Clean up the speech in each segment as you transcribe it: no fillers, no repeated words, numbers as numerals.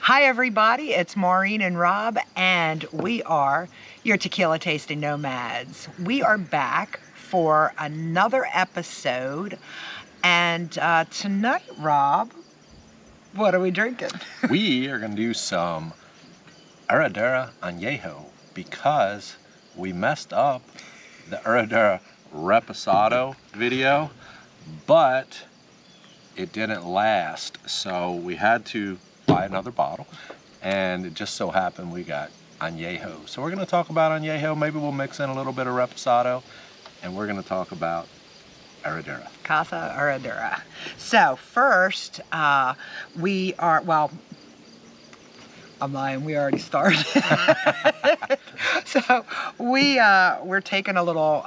Hi everybody, it's Maureen and Rob, and we are your tequila tasting nomads. We are back for another episode, and tonight, Rob, what are we drinking? We are going to do some Herradura Anejo because we messed up the Herradura Reposado video, but it didn't last, so we had to buy another bottle, and it just so happened we got Anejo. So we're going to talk about Anejo. Maybe we'll mix in a little bit of Reposado, and we're going to talk about Herradura. Casa Herradura. So first, we are, well, I'm lying, we already started. So we're taking a little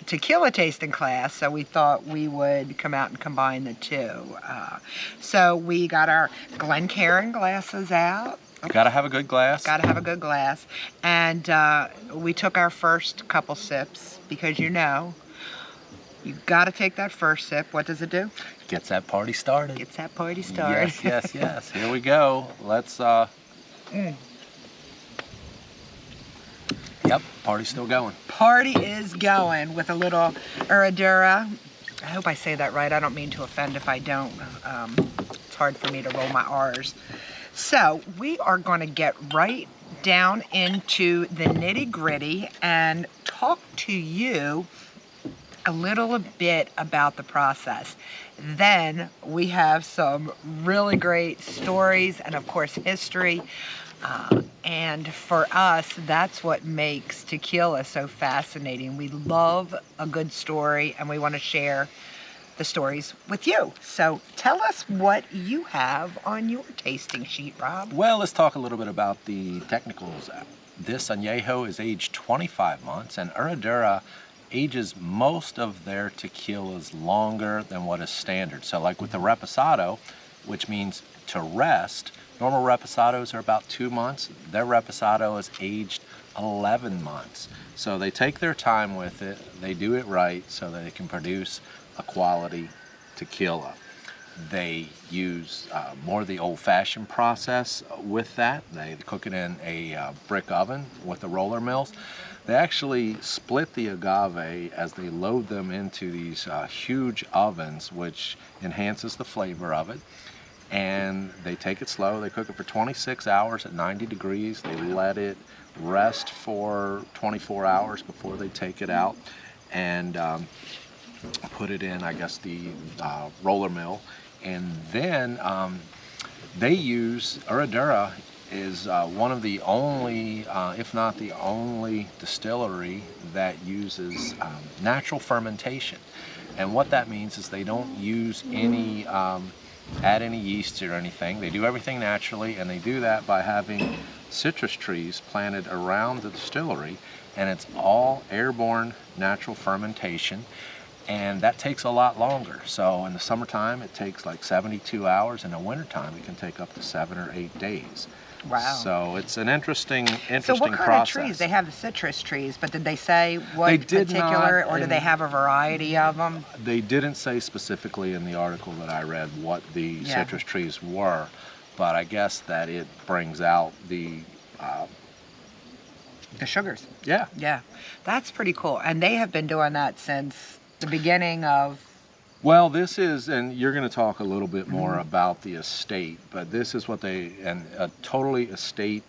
tequila tasting class, so we thought we would come out and combine the two. So we got our Glencairn glasses out. You gotta have a good glass. Gotta have a good glass. And we took our first couple sips because you gotta take that first sip. What does it do? Gets that party started. Gets that party started. Yes, yes, yes. Here we go. Let's Yep, party's still going. Party is going with a little Herradura. I hope I say that right. I don't mean to offend if I don't. It's hard for me to roll my R's. So we are going to get right down into the nitty-gritty and talk to you a little bit about the process. Then we have some really great stories and, of course, history. And for us, that's what makes tequila so fascinating. We love a good story, and we want to share the stories with you. So tell us what you have on your tasting sheet, Rob. Well, let's talk a little bit about the technicals. This Anejo is aged 25 months, and Herradura ages most of their tequilas longer than what is standard. So like with the Reposado, which means to rest, normal Reposados are about 2 months. Their Reposado is aged 11 months. So they take their time with it, they do it right so that they can produce a quality tequila. They use more of the old-fashioned process with that. They cook it in a brick oven with the roller mills. They actually split the agave as they load them into these huge ovens, which enhances the flavor of it. And they take it slow. They cook it for 26 hours at 90 degrees. They let it rest for 24 hours before they take it out and put it in, I guess, the roller mill. And then they use, Herradura is one of the only, if not the only distillery that uses natural fermentation. And what that means is they don't use any add any yeast or anything. They do everything naturally, and they do that by having citrus trees planted around the distillery, and it's all airborne natural fermentation, and that takes a lot longer. So in the summertime it takes like 72 hours. In the wintertime it can take up to 7 or 8 days. Wow. So it's an interesting process. So what kind of trees? They have the citrus trees, but did they say what particular, or do they have a variety of them? They didn't say specifically in the article that I read what the citrus trees were, but I guess that it brings out the sugars. Yeah. Yeah, that's pretty cool. And they have been doing that since the beginning of... Well, this is, and you're going to talk a little bit more about the estate, but this is what a totally estate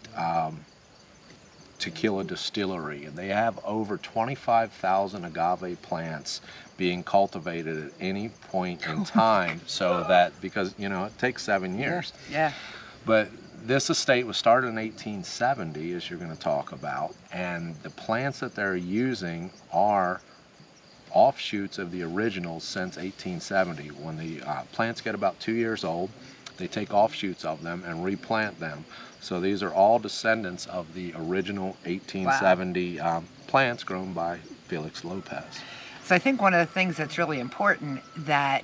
tequila distillery, and they have over 25,000 agave plants being cultivated at any point in time. So that, because it takes 7 years. Yeah. But this estate was started in 1870, as you're going to talk about, and the plants that they're using are offshoots of the originals since 1870. When the plants get about 2 years old, they take offshoots of them and replant them. So these are all descendants of the original 1870 plants grown by Felix Lopez. So I think one of the things that's really important that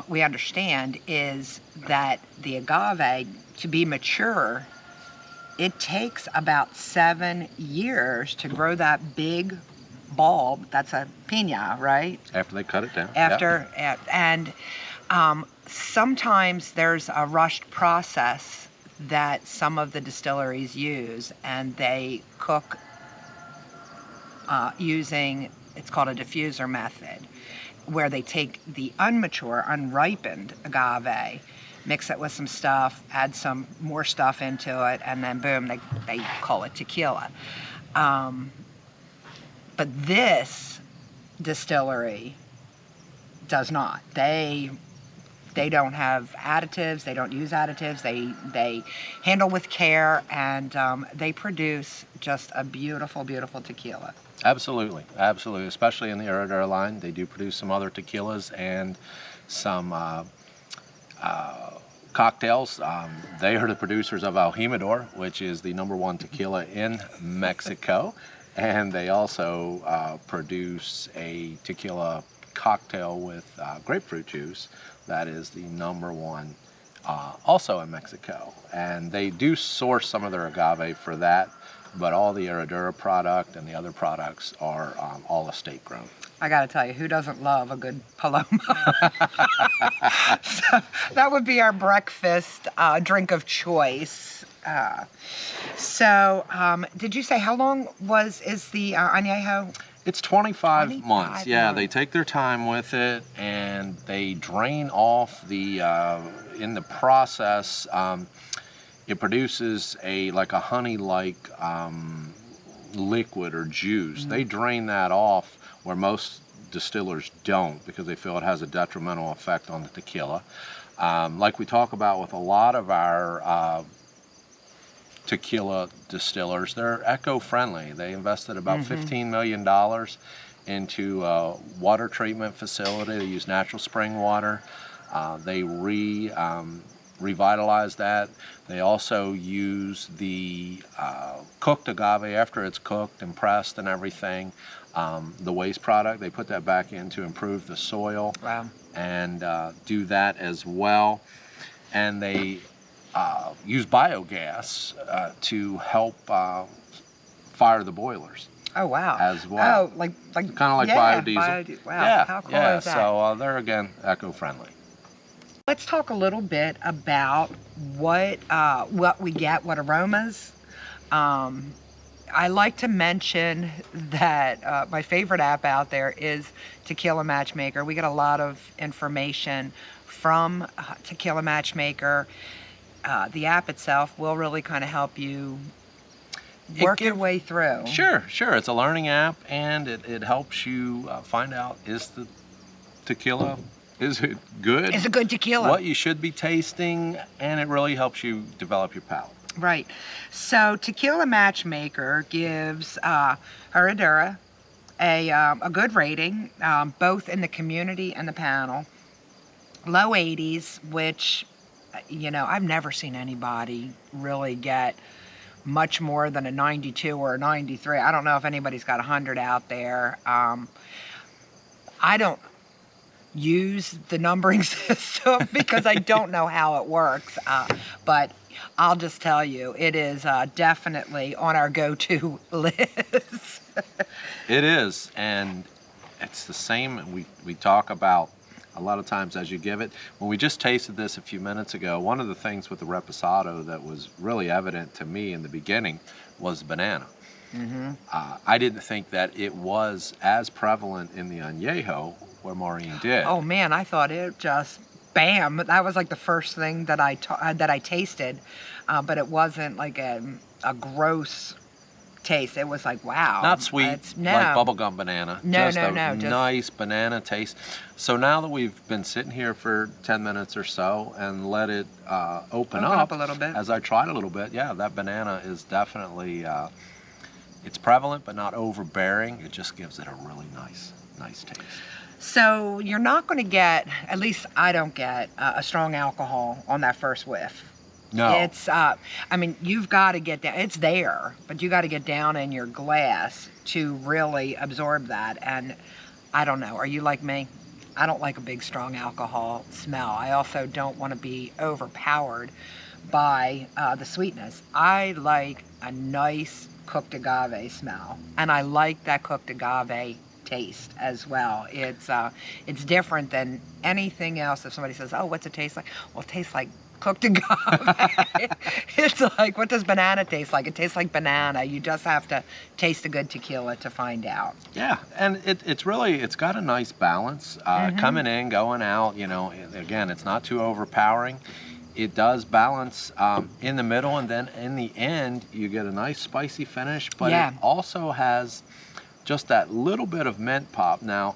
we understand is that the agave, to be mature, it takes about 7 years to grow that big bulb. That's a piña, right? After they cut it down. And sometimes there's a rushed process that some of the distilleries use, and they cook using, it's called a diffuser method, where they take the unmature, unripened agave, mix it with some stuff, add some more stuff into it, and then boom, they call it tequila. But this distillery does not. They don't have additives. They don't use additives. They handle with care, and they produce just a beautiful, beautiful tequila. Absolutely, absolutely. Especially in the Herradura line, they do produce some other tequilas and some cocktails. They are the producers of El Jimador, which is the #1 tequila in Mexico, and they also produce a tequila cocktail with grapefruit juice that is the #1 also in Mexico. And they do source some of their agave for that, but all the Herradura product and the other products are all estate grown. I gotta tell you, who doesn't love a good Paloma? So that would be our breakfast drink of choice. Did you say how long is the añejo? It's 25 months. 25 Yeah, months. they take their time with it, and they drain off the, in the process, it produces like a honey-like liquid or juice. They drain that off where most distillers don't, because they feel it has a detrimental effect on the tequila. Like we talk about with a lot of our tequila distillers, they're eco-friendly. They invested about $15 million into a water treatment facility. They use natural spring water. They revitalize that. They also use the cooked agave after it's cooked and pressed and everything. The waste product, they put that back in to improve the soil. Wow. And do that as well. And they use biogas to help fire the boilers. Oh wow. As well. Oh, like kind of like yeah, biodiesel. Wow. Yeah, How cool yeah. is that? So they're again eco-friendly. Let's talk a little bit about what we get, what aromas. I like to mention that my favorite app out there is Tequila Matchmaker. We get a lot of information from Tequila Matchmaker. The app itself will really kind of help you work your way through. Sure. It's a learning app, and it helps you find out, is the tequila, is it good? It's a good tequila. What you should be tasting, and it really helps you develop your palate. Right. So Tequila Matchmaker gives Herradura a good rating, both in the community and the panel. Low 80s, which, you know, I've never seen anybody really get much more than a 92 or a 93. I don't know if anybody's got 100 out there. I don't use the numbering system because I don't know how it works, but I'll just tell you, it is definitely on our go-to list. It is, and it's the same. We talk about a lot of times as you give it. When we just tasted this a few minutes ago, one of the things with the Reposado that was really evident to me in the beginning was banana. I didn't think that it was as prevalent in the Añejo where Maureen did. Oh man, I thought it just bam. That was like the first thing that I tasted, but it wasn't like a gross taste. It was like, wow. Not sweet, like bubblegum banana. No, just a nice banana taste. So now that we've been sitting here for 10 minutes or so and let it open up a little bit. As I tried a little bit, yeah, that banana is definitely, it's prevalent but not overbearing. It just gives it a really nice taste. So you're not going to get, at least I don't get, a strong alcohol on that first whiff. No. It's, I mean, you've got to get down, it's there, but you got to get down in your glass to really absorb that. And I don't know, are you like me? I don't like a big, strong alcohol smell. I also don't want to be overpowered by the sweetness. I like a nice cooked agave smell, and I like that cooked agave taste as well. It's different than anything else. If somebody says, oh, what's it taste like? Well, it tastes like cooked agave. It's like, what does banana taste like? It tastes like banana. You just have to taste a good tequila to find out. Yeah, and it's got a nice balance. Coming in, going out, you know, again, it's not too overpowering. It does balance in the middle, and then in the end, you get a nice spicy finish, but Yeah. it also has just that little bit of mint pop. Now,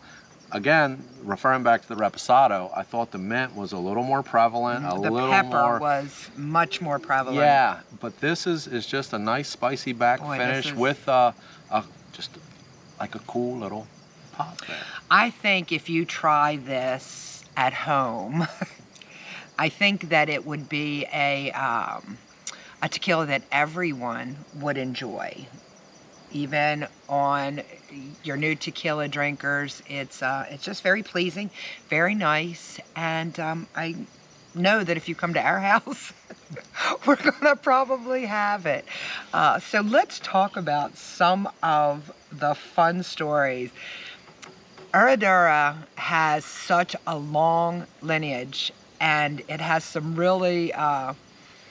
again, referring back to the Reposado, I thought the mint was a little more prevalent, a The little pepper more. was much more prevalent. Yeah, but this is just a nice spicy back Boy, finish this is- with just like a cool little pop there. I think if you try this at home, I think that it would be a tequila that everyone would enjoy. Even on your new tequila drinkers, it's just very pleasing, very nice, and I know that if you come to our house, we're gonna probably have it. So let's talk about some of the fun stories. Herradura has such a long lineage, and it has some really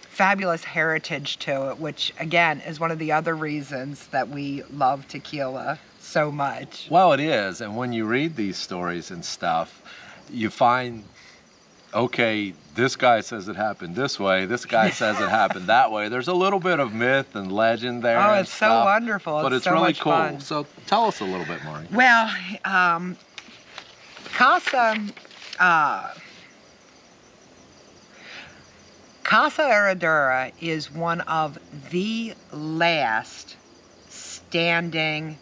fabulous heritage to it, which again is one of the other reasons that we love tequila so much. Well, it is, and when you read these stories and stuff, you find, okay, this guy says it happened this way, this guy says it happened that way. There's a little bit of myth and legend there. Oh, and it's so stuff, wonderful. but it's so really much cool. fun. So tell us a little bit, Maureen. Well, Casa Herradura is one of the last standing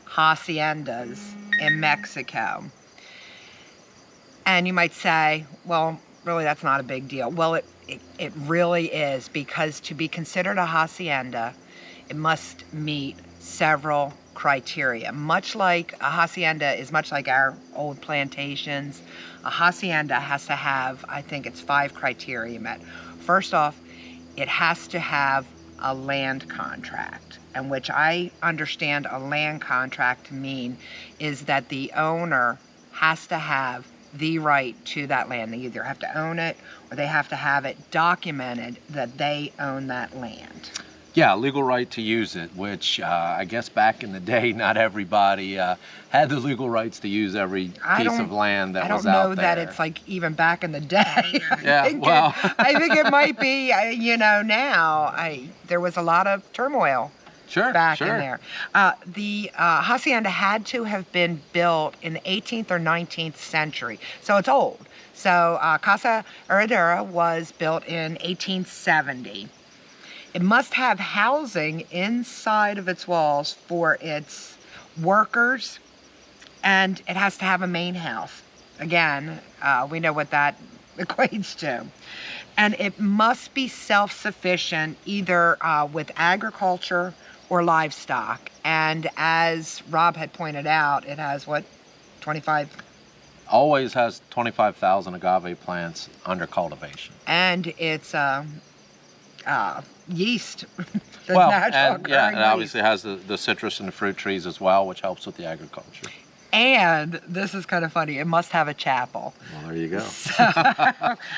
haciendas in Mexico. And you might say, well, really, that's not a big deal. Well, it really is, because to be considered a hacienda, it must meet several criteria. Much like a hacienda is much like our old plantations, a hacienda has to have, I think it's 5 criteria met. First off, it has to have a land contract, and which I understand a land contract to mean is that the owner has to have the right to that land. They either have to own it or they have to have it documented that they own that land. Yeah, legal right to use it, which I guess back in the day, not everybody had the legal rights to use every piece of land that was out there. I don't know that it's like even back in the day. Yeah, I think it might be, you know, now. There was a lot of turmoil back in there. The hacienda had to have been built in the 18th or 19th century, so it's old. So Casa Herradura was built in 1870. It must have housing inside of its walls for its workers, and it has to have a main house. Again, we know what that equates to. And it must be self-sufficient either with agriculture or livestock. And as Rob had pointed out, it has what, 25? Always has 25,000 agave plants under cultivation. And it's yeast. Well, natural and yeah, occurring it obviously yeast. has the citrus and the fruit trees as well, which helps with the agriculture. And this is kind of funny, it must have a chapel. Well, there you go.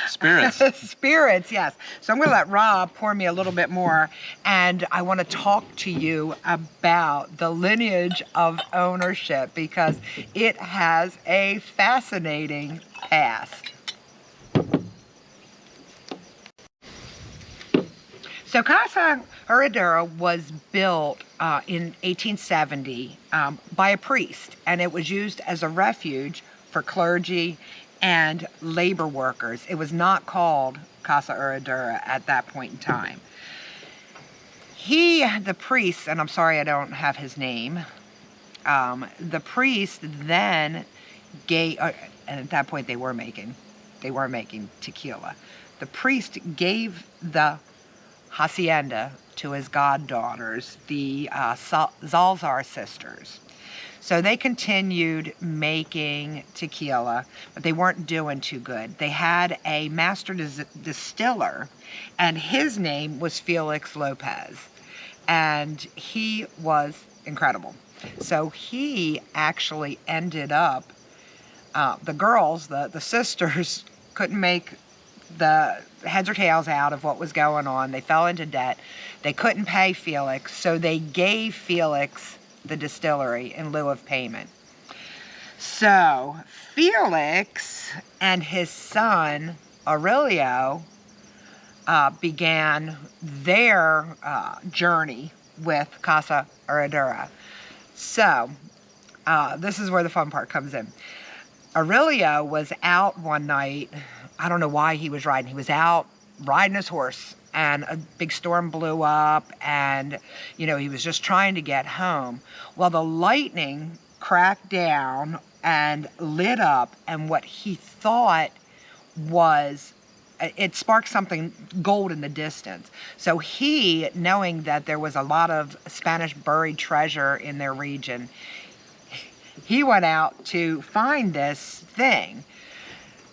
Spirits. Spirits, yes. So I'm going to let Rob pour me a little bit more, and I want to talk to you about the lineage of ownership, because it has a fascinating past. So Casa Herradura was built in 1870 by a priest, and it was used as a refuge for clergy and labor workers. It was not called Casa Herradura at that point in time. The priest, and I'm sorry I don't have his name, the priest then gave, and at that point they were making tequila. The priest gave the hacienda to his goddaughters, the Zalzar sisters. So they continued making tequila, but they weren't doing too good. They had a master distiller, and his name was Felix Lopez, and he was incredible. So he actually ended up, the girls, the sisters, couldn't make the heads or tails out of what was going on. They fell into debt. They couldn't pay Felix, so they gave Felix the distillery in lieu of payment. So Felix and his son Aurelio began their journey with Casa Herradura. So this is where the fun part comes in. Aurelio was out one night. I don't know why he was riding. He was out riding his horse, and a big storm blew up, and, you know, he was just trying to get home. Well, the lightning cracked down and lit up, and what he thought was, it sparked something gold in the distance. So he, knowing that there was a lot of Spanish buried treasure in their region, he went out to find this thing.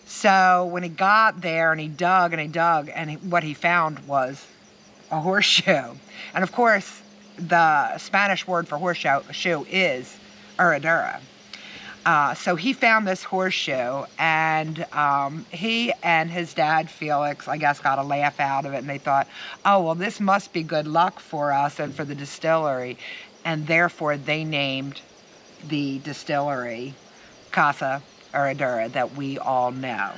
So when he got there and he dug and he dug, and what he found was a horseshoe. And of course, the Spanish word for horseshoe is Herradura. So he found this horseshoe, and he and his dad, Felix, I guess, got a laugh out of it, and they thought, oh, well, this must be good luck for us and for the distillery. And therefore, they named the distillery Casa Herradura that we all know.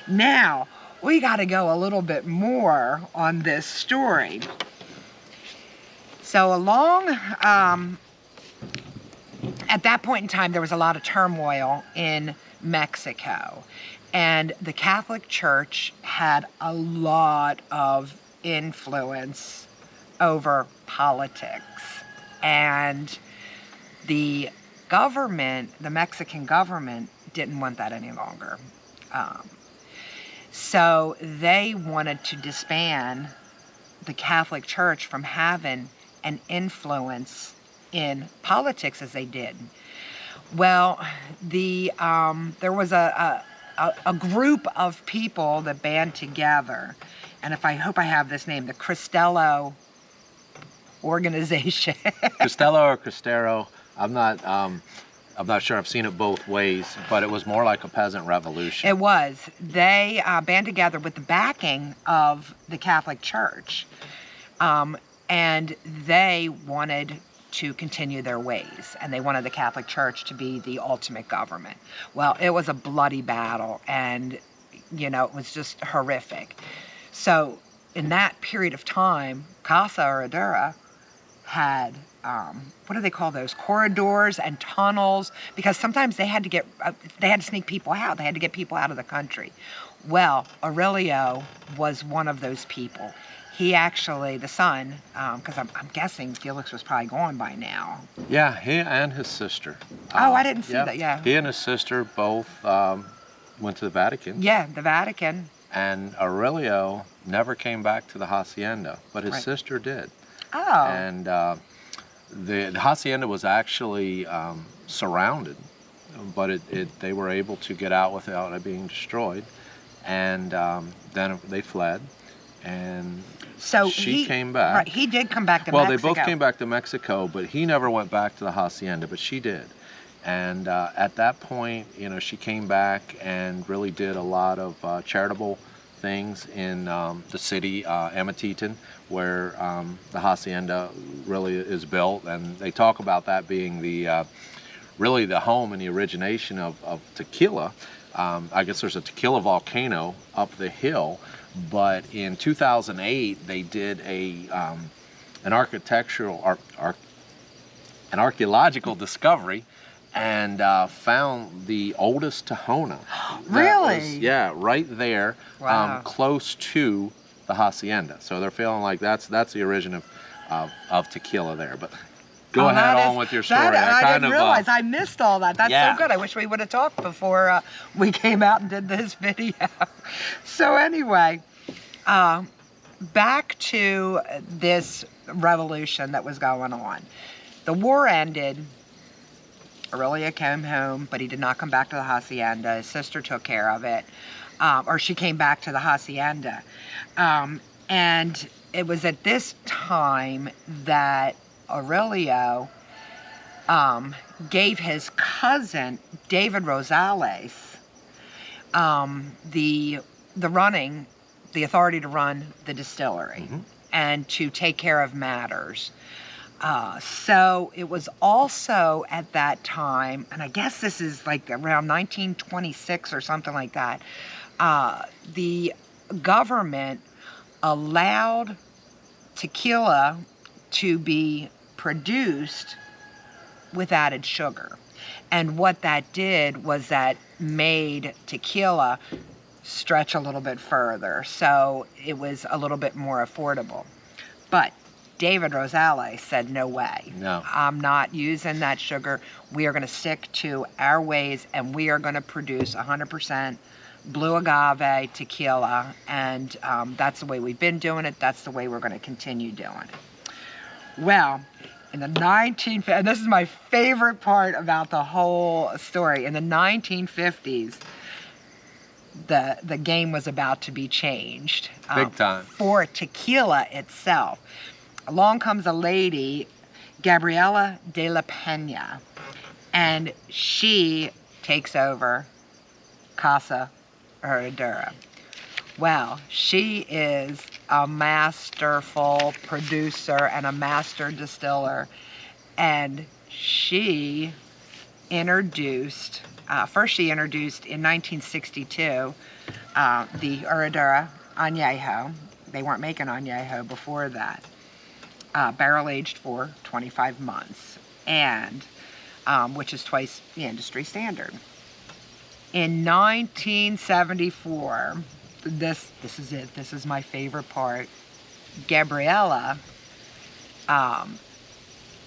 Now, we got to go a little bit more on this story. So at that point in time, there was a lot of turmoil in Mexico, and the Catholic Church had a lot of influence over politics, and the government, the Mexican government, didn't want that any longer. So they wanted to disband the Catholic Church from having an influence in politics as they did. Well, there was a group of people that band together, and I hope I have this name, the Cristello organization. Cristello or Cristero, I'm not sure. I've seen it both ways, but it was more like a peasant revolution. It was. They band together with the backing of the Catholic Church, and they wanted to continue their ways, and they wanted the Catholic Church to be the ultimate government. Well, it was a bloody battle, and, you know, it was just horrific. So in that period of time, Casa Herradura had, what do they call those, corridors and tunnels, because sometimes they had to sneak people out. They had to get people out of the country. Well, Aurelio was one of those people. He actually, the son, because I'm guessing Felix was probably gone by now. Yeah, he and his sister. Oh, I didn't see that, yeah. He and his sister both went to the Vatican. Yeah, the Vatican. And Aurelio never came back to the hacienda, but his sister did. Oh. And the hacienda was actually surrounded, but they were able to get out without it being destroyed. And then they fled, and so she came back. Right, he did come back to Mexico. Well, they both came back to Mexico, but he never went back to the hacienda, but she did. And at that point, you know, she came back and really did a lot of charitable things in the city, Amatitan, where the hacienda really is built. And they talk about that being the really the home and the origination of tequila. I guess there's a tequila volcano up the hill, but in 2008 they did an archaeological discovery and found the oldest Tahona. Really? Yeah, right there, wow. Close to the hacienda. So they're feeling like that's the origin of tequila there. But go ahead on with your story. I didn't realize. I missed all that. That's yeah. so good. I wish we would have talked before we came out and did this video. So anyway, back to this revolution that was going on. The war ended. Aurelio came home, but he did not come back to the hacienda. His sister took care of it, or she came back to the hacienda. And it was at this time that Aurelio gave his cousin, David Rosales, the running the authority to run the distillery and to take care of matters. So it was also at that time, and I guess this is like around 1926 or something like that, the government allowed tequila to be produced with added sugar. And what that did was that made tequila stretch a little bit further. So it was a little bit more affordable. But David Rosales said, no way. No. I'm not using that sugar. We are going to stick to our ways, and we are going to produce 100% blue agave tequila. And that's the way we've been doing it. That's the way we're going to continue doing it. Well, in the 1950s, and this is my favorite part about the whole story, in the 1950s, the game was about to be changed. Big time. For tequila itself. Along comes a lady, Gabriela de la Pena, and she takes over Casa Herradura. Well, she is a masterful producer and a master distiller, and she introduced, first she introduced in 1962 the Herradura Anejo. They weren't making Anejo before that. Barrel aged for 25 months, and which is twice the industry standard. In 1974, this is it. This is my favorite part. Gabriela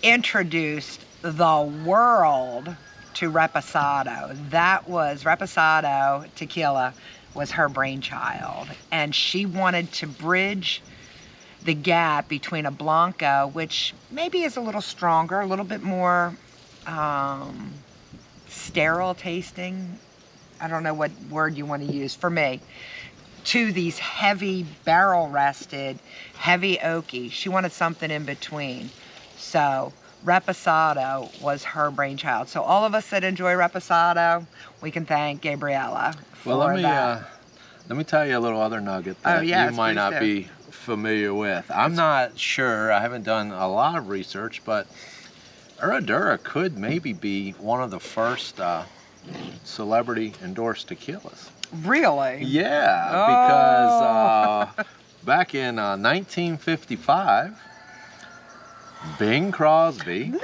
introduced the world to Reposado. That was Reposado tequila was her brainchild, and she wanted to bridge the gap between a Blanco, which maybe is a little stronger, a little bit more sterile tasting. I don't know what word you want to use for me. To these heavy barrel rested, heavy oaky. She wanted something in between. So Reposado was her brainchild. So all of us that enjoy Reposado, we can thank Gabriela for that. Let me tell you a little other nugget that you might not be familiar with. I'm not sure, I haven't done a lot of research, but Herradura could maybe be one of the first celebrity endorsed tequilas. Really? Yeah, because back in 1955, Bing Crosby. No,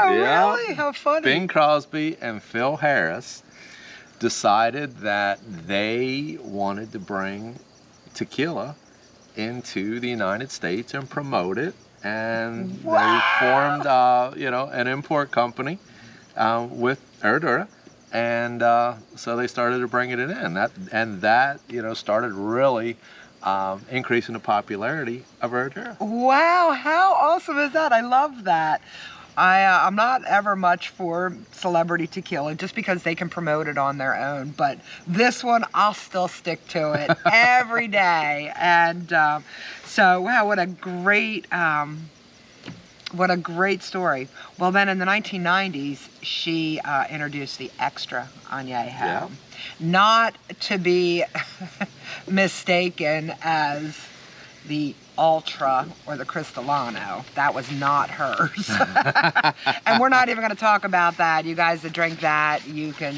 really? How funny. Bing Crosby and Phil Harris decided that they wanted to bring tequila into the United States and promote it, and they formed an import company with Herradura, and so they started to bring it in. That started really increasing the popularity of Herradura. Wow, how awesome is that? I love that. I'm not ever much for celebrity tequila just because they can promote it on their own, but this one I'll still stick to it every day. And so wow, what a great story. Well, then in the 1990s, she introduced the Extra Añejo, not to be mistaken as the Ultra or the Cristalano. That was not hers. And we're not even going to talk about that. You guys that drink that, you can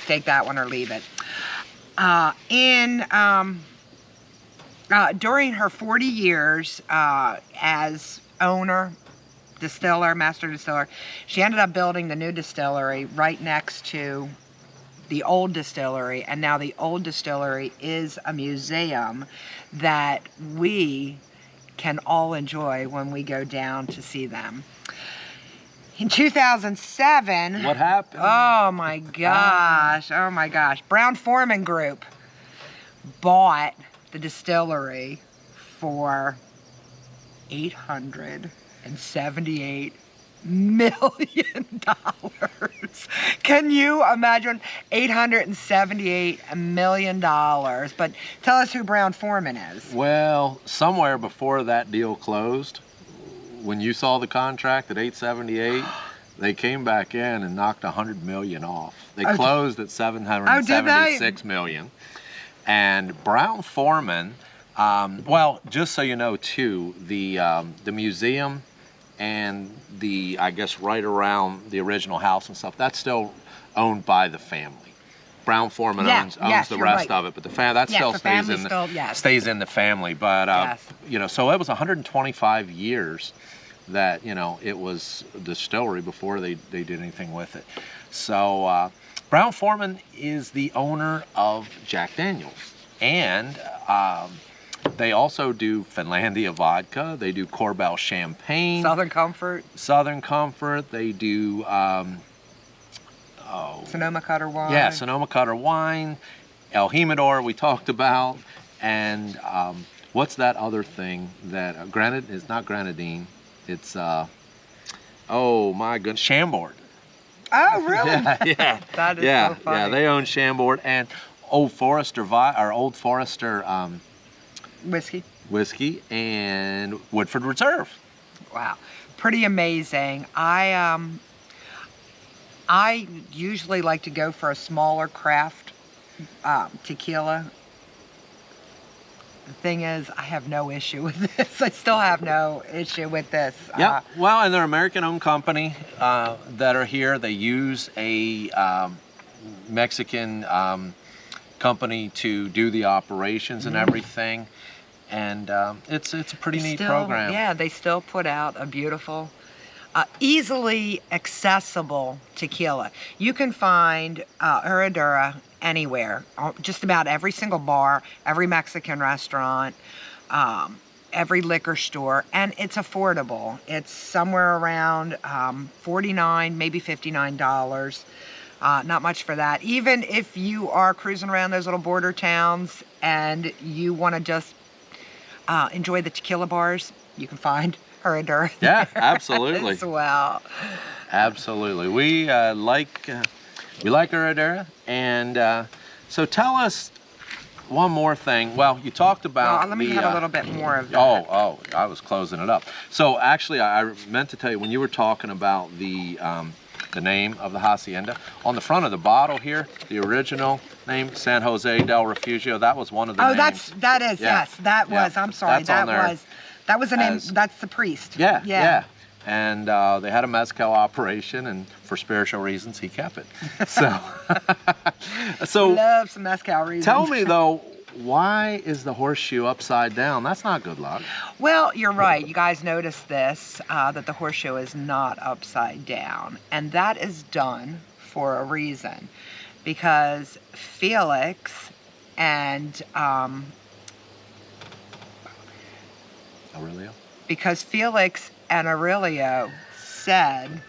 take that one or leave it. During her 40 years as owner, distiller, master distiller, she ended up building the new distillery right next to the old distillery, and now the old distillery is a museum that we can all enjoy when we go down to see them. In 2007... What happened? Oh my gosh, oh my gosh. Brown-Forman Group bought the distillery for $878 million. Can you imagine? $878 million. But tell us who Brown-Forman is. Well, somewhere before that deal closed, when you saw the contract at 878, they came back in and knocked $100 million off. They closed at $776 million. And Brown-Forman, well, just so you know too, the museum and the, I guess right around the original house and stuff, that's still owned by the family. Brown-Forman owns the rest of it, but that still stays in the family. But you know, so it was 125 years that, you know, it was a distillery before they did anything with it. So Brown-Forman is the owner of Jack Daniels, and they also do Finlandia vodka. They do Korbel champagne, Southern Comfort. They do Sonoma Cutter wine. Yeah, Sonoma Cutter wine. El Jimador we talked about, and what's that other thing that it's not grenadine? It's oh my goodness, Chambord. Oh really? Yeah. That is so funny. Yeah, they own Chambord and Old Forester whiskey and Woodford Reserve. Wow, pretty amazing. I usually like to go for a smaller craft tequila. The thing is, I have no issue with this. I still have no issue with this. Yeah, well, and they're an American-owned company that are here. They use a Mexican company to do the operations and everything, and it's a pretty neat program. Yeah, they still put out a beautiful, easily accessible tequila. You can find Herradura anywhere, just about every single bar, every Mexican restaurant, every liquor store, and it's affordable. It's somewhere around $49, maybe $59. Not much for that. Even if you are cruising around those little border towns and you want to just enjoy the tequila bars, you can find Herradura. Yeah, absolutely. As well. Absolutely. We like Herradura, and so tell us one more thing. Well, you talked about. Well, let me have a little bit more of that. Oh, I was closing it up. So actually, I meant to tell you when you were talking about the name of the hacienda on the front of the bottle here, the original name San Jose del Refugio. That was one of the names. Was. I'm sorry. That was the name. That's the priest. Yeah. And they had a mezcal operation, and for spiritual reasons, he kept it. So love some mezcal reasons. Tell me though, why is the horseshoe upside down? That's not good luck. Well, you're right. You guys noticed this, that the horseshoe is not upside down. And that is done for a reason. Because Felix and Aurelio? Because Felix and Aurelio said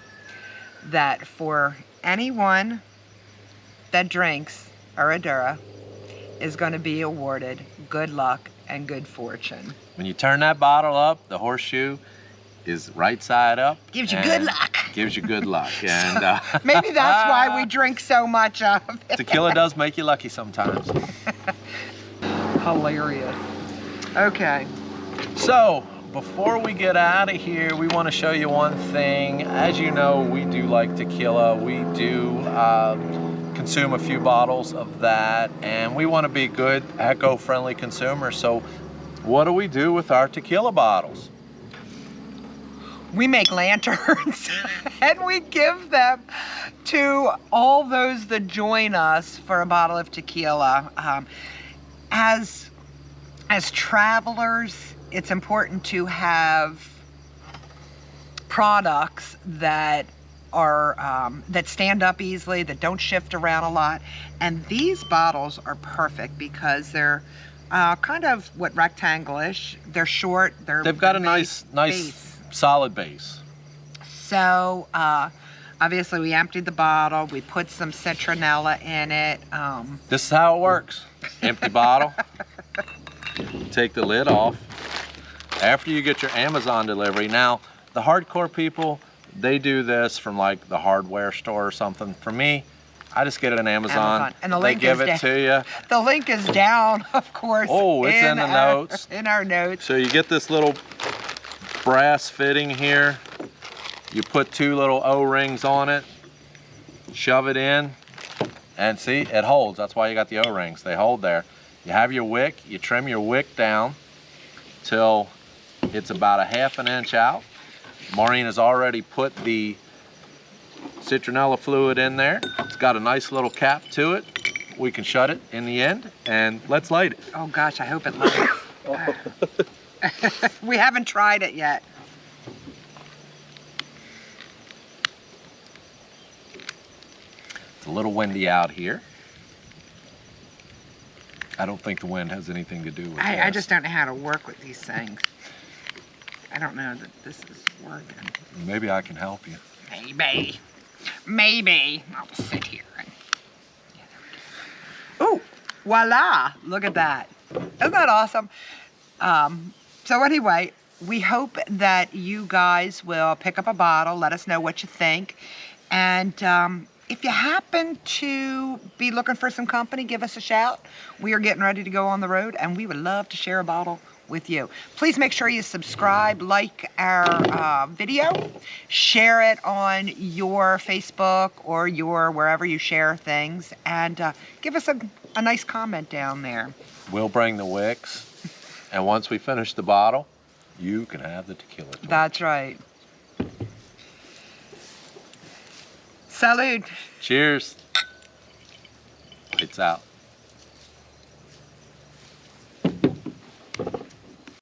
that for anyone that drinks Herradura is going to be awarded good luck and good fortune. When you turn that bottle up, the horseshoe is right side up. Gives you good luck. Gives you good luck. And maybe that's why we drink so much of it. Tequila does make you lucky sometimes. Hilarious. Okay. So, before we get out of here, we want to show you one thing. As you know, we do like tequila. We do consume a few bottles of that, and we want to be good, eco-friendly consumers. So what do we do with our tequila bottles? We make lanterns and we give them to all those that join us for a bottle of tequila. As travelers, it's important to have products that are that stand up easily, that don't shift around a lot, and these bottles are perfect because they're kind of rectangle-ish. They're short. They've got a nice solid base. So obviously we emptied the bottle. We put some citronella in it. This is how it works. Empty bottle. Take the lid off. After you get your Amazon delivery. Now, the hardcore people, they do this from like the hardware store or something. For me, I just get it on Amazon. And the link they give it to you. The link is down, of course. Oh, it's in the notes. In our notes. So you get this little brass fitting here. You put two little O-rings on it. Shove it in. And see, it holds. That's why you got the O-rings. They hold there. You have your wick, you trim your wick down till it's about a ½ an inch out. Maureen has already put the citronella fluid in there. It's got a nice little cap to it. We can shut it in the end, and let's light it. Oh gosh, I hope it lights. We haven't tried it yet. It's a little windy out here. I don't think the wind has anything to do with it. I just don't know how to work with these things. I don't know that this is working. Maybe I can help you. Maybe. Maybe. I'll sit here. And... Yeah, there we go. Ooh, voila. Look at that. Isn't that awesome? So anyway, we hope that you guys will pick up a bottle. Let us know what you think. And if you happen to be looking for some company, give us a shout. We are getting ready to go on the road, and we would love to share a bottle with you. Please make sure you subscribe, like our video, share it on your Facebook or your wherever you share things, and give us a nice comment down there. We'll bring the wicks, and once we finish the bottle, you can have the tequila. That's right. Salud. Cheers. It's out.